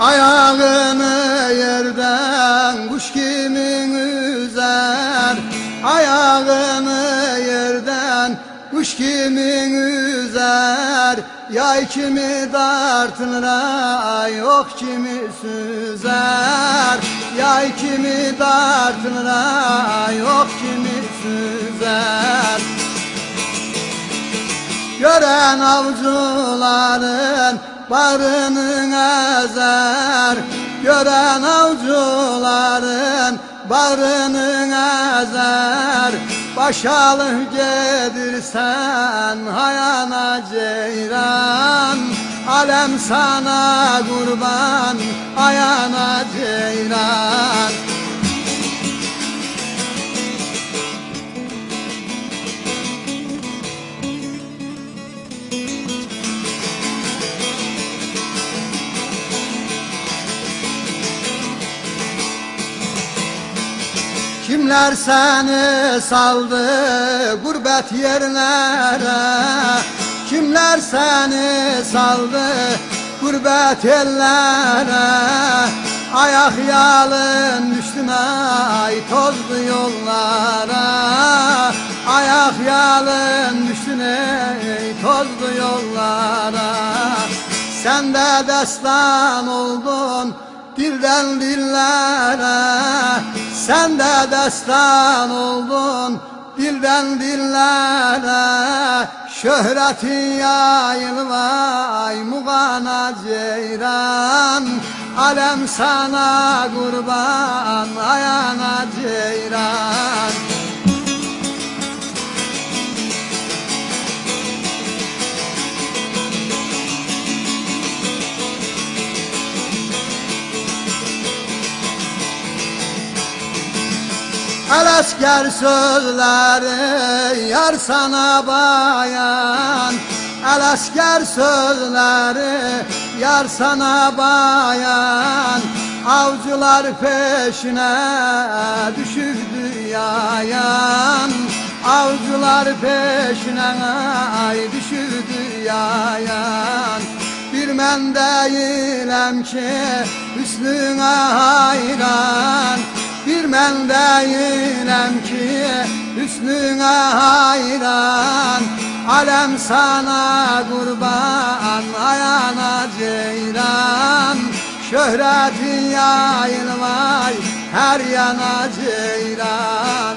Ayağını yerden kuş kimin üzer, ayağını yerden kuş kimin üzer, yay kimi dartılır ay ok kimi süzer, yay kimi dartılır ay ok kimi süzer. Gören avcıların barını ezer, gören avcıların barını ezer. Başalı gedirsen hayana ceyran, alem sana kurban ayana ceyran. Kimler seni saldı gurbet yerlere, kimler seni saldı gurbet yerlere. Ayak yalın düştün ay tozlu yollara, ayak yalın düştün ey tozlu yollara. Sen de destan oldun dilden dillere, sen de destan oldun dilden dillere. Şöhretin yayılvay mugana ceyran, alem sana kurban ayana ceyran. El asker sözleri yar sana bayan, el asker sözleri yar sana bayan. Avcılar peşine düşürdü yayan, avcılar peşine ay düşürdü yayan. Bir men değilim ki hüsnüne hayran, bir men değilim ki hüsnüne hayran. Alem sana kurban ayana ceyran, şöhretin yayılmay her yana ceyran.